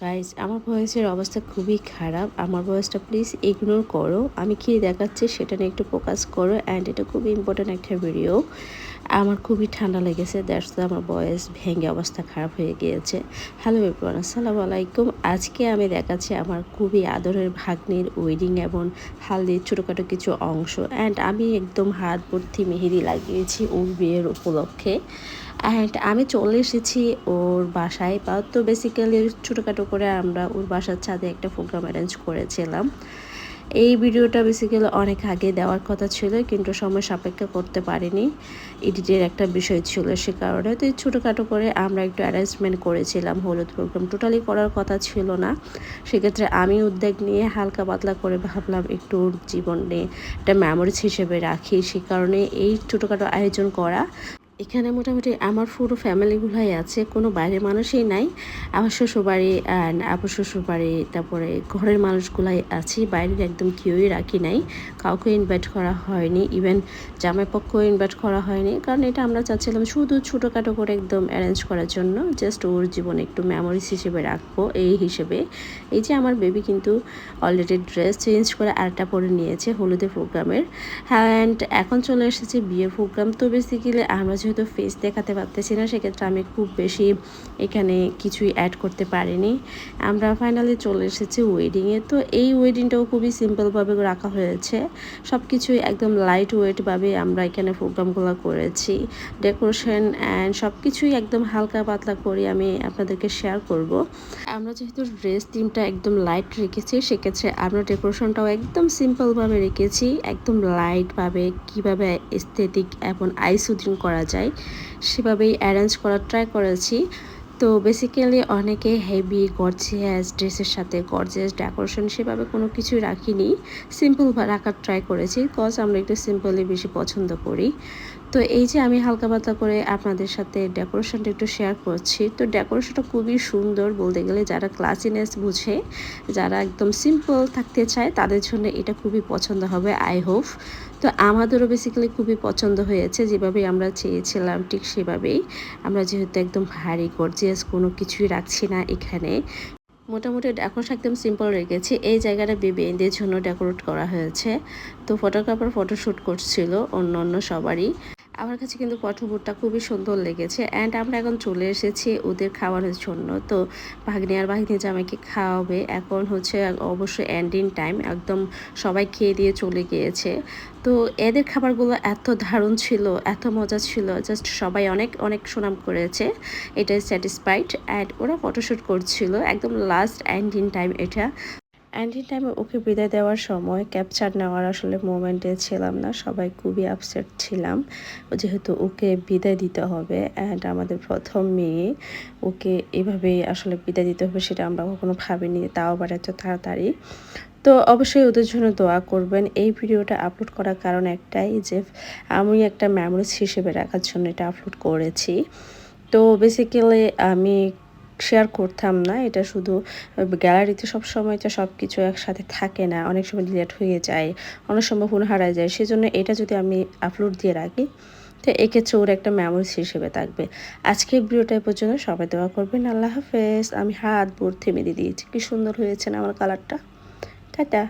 Guys, আমার ভয়েসের অবস্থা খুবই খারাপ। আমার ভয়েসটা প্লিজ ইগনোর করো। আমি কী দেখাচ্ছি সেটা নিয়ে একটু ফোকাস করো। অ্যান্ড এটা খুবই ইম্পর্ট্যান্ট একটা ভিডিও। আমার খুবই ঠান্ডা লেগেছে, দ্যাটস আমার ভয়েস ভেঙে অবস্থা খারাপ হয়ে গিয়েছে। হ্যালো এভরিওয়ান, আসসালামু আলাইকুম। আজকে আমি দেখাচ্ছি আমার খুবই আদরের ভাগ্নির ওয়েডিং এবং হালদির ছোটোখাটো কিছু অংশ। অ্যান্ড আমি একদম হাত ভর্তি মেহেদি লাগিয়েছি ওর বিয়ের উপলক্ষে। অ্যান্ড আমি চলে এসেছি ওর বাসায়। তো বেসিক্যালি ছোটোখাটো করে আমরা ওর বাসার ছাদে একটা প্রোগ্রাম অ্যারেঞ্জ করেছিলাম। এই ভিডিওটা বেসিক্যালি অনেক আগে দেওয়ার কথা ছিল, কিন্তু সময় সাপেক্ষে করতে পারিনি। এডিটের একটা বিষয় ছিল, সে কারণে তো ছোটোখাটো করে আমরা একটু অ্যারেঞ্জমেন্ট করেছিলাম। হলুদ প্রোগ্রাম টোটালি করার কথা ছিল না, সেক্ষেত্রে আমি উদ্যোগ নিয়ে হালকা পাতলা করে ভাবলাম একটু ওর জীবনে একটা মেমোরিজ হিসেবে রাখি, সে কারণে এই ছোটোখাটো আয়োজন করা। এখানে মোটামুটি আমার পুরো ফ্যামিলিগুলাই আছে, কোনো বাইরের মানুষই নাই। আমার শ্বশুরবাড়ি অ্যান্ড আপুর শ্বশুরবাড়ি, তারপরে ঘরের মানুষগুলাই আছি, বাইরের একদম কেউই রাখি নাই। কাউকে ইনভাইট করা হয়নি, ইভেন জামাইপক্ষও ইনভাইট করা হয়নি, কারণ এটা আমরা চাচ্ছিলাম শুধু ছোটোখাটো করে একদম অ্যারেঞ্জ করার জন্য, জাস্ট ওর জীবনে একটু মেমোরিজ হিসেবে রাখবো এই হিসেবে। এই যে আমার বেবি কিন্তু অলরেডি ড্রেস চেঞ্জ করে আরেকটা পরে নিয়েছে হলুদের প্রোগ্রামের। অ্যান্ড এখন চলে এসেছে বিয়ের প্রোগ্রাম। তো বেসিক্যালি আমরা যেহেতু ফেস দেখাতে পারতেছি না, সেক্ষেত্রে আমি খুব বেশি এখানে কিছুই অ্যাড করতে পারিনি। আমরা ফাইনালি চলে এসেছি ওয়েডিংয়ে। তো এই ওয়েডিংটাও খুবই সিম্পলভাবে রাখা হয়েছে, সব কিছুই একদম লাইট ওয়েটভাবে আমরা এখানে প্রোগ্রামগুলো করেছি। ডেকোরেশন অ্যান্ড সব কিছুই একদম হালকা পাতলা করে আমি আপনাদেরকে শেয়ার করব। আমরা যেহেতু ড্রেস থিমটা একদম লাইট রেখেছি, সেক্ষেত্রে আমরা ডেকোরেশনটাও একদম সিম্পলভাবে রেখেছি, একদম লাইটভাবে কীভাবে এস্থেটিক এবং আইসুদিং করা যায় সেভাবেই অ্যারেঞ্জ করার ট্রাই করেছি। তো বেসিক্যালি অনেকে হেভি গর্জিয়াস ড্রেসের সাথে গর্জিয়াস ডেকোরেশন সেভাবে কোনো কিছুই রাখিনি, সিম্পল রাখার ট্রাই করেছি, কজ আমরা একটু সিম্পলি বেশি পছন্দ করি। তো এই যে আমি হালকা পাতলা করে আপনাদের সাথে ডেকোরেশনটা একটু শেয়ার করছি। তো ডেকোরেশনটা খুবই সুন্দর বলতে গেলে, যারা ক্লাসিনেস বুঝে, যারা একদম সিম্পল থাকতে চায় তাদের জন্য এটা খুবই পছন্দ হবে আই হোপ। তো আমাদেরও বেসিক্যালি খুবই পছন্দ হয়েছে, যেভাবেই আমরা চেয়েছিলাম ঠিক সেভাবেই। আমরা যেহেতু একদম ভারী গর্জিয়াস কোনো কিছুই রাখছি না এখানে, মোটামুটি ডেকোরেশন একদম সিম্পল রেখেছি। এই জায়গাটা বেবিদের জন্য ডেকোরেট করা হয়েছে। তো ফটোগ্রাফার ফটোশ্যুট করছিল অন্য অন্য সবারই। আমার কাছে কিন্তু পটভুটটা খুবই সুন্দর লেগেছে। অ্যান্ড আমরা এখন চলে এসেছি ওদের খাওয়ানোর জন্য। তো ভাগ্নি আর ভাগ্নি জামাইকে খাওয়াবে, এখন হচ্ছে অবশ্যই এন্ডিং টাইম, একদম সবাই খেয়ে দিয়ে চলে গিয়েছে। তো এদের খাবারগুলো এত দারুণ ছিল, এত মজা ছিল, জাস্ট সবাই অনেক অনেক সুনাম করেছে, এটাই স্যাটিসফাইড। অ্যান্ড ওরা ফটোশ্যুট করছিল, একদম লাস্ট এন্ডিং টাইম এটা। অ্যান্ড এই টাইমে ওকে বিদায় দেওয়ার সময় ক্যাপচার নেওয়ার আসলে মোমেন্টে ছিলাম না, সবাই খুবই আপসেট ছিলাম, যেহেতু ওকে বিদায় দিতে হবে। অ্যান্ড আমাদের প্রথম মেয়ে, ওকে এভাবেই আসলে বিদায় দিতে হবে সেটা আমরা কখনো ভাবিনি, তাও আবার এত তাড়াতাড়ি। তো অবশ্যই ওদের জন্য দোয়া করবেন। এই ভিডিওটা আপলোড করার কারণ একটাই, যে আমি একটা মেমোরিজ হিসেবে রাখার জন্য এটা আপলোড করেছি। তো বেসিক্যালি আমি শেয়ার করতাম না এটা, শুধু গ্যালারিতে সবসময় তো সব কিছু একসাথে থাকে না, অনেক সময় ডিলেট হয়ে যায়, অনেক সময় ফোন হারায় যায়, সেজন্য এটা যদি আমি আপলোড দিয়ে রাখি তো এক্ষেত্রে ওর একটা মেমোরিজ হিসেবে থাকবে। আজকের ভিডিওটা পর্যন্ত, সবাই দোয়া করবেন। আল্লাহ হাফেজ। আমি হাত ভর্তি মেরে দিয়েছি, কি সুন্দর হয়েছে না আমার কালারটা। টাটা।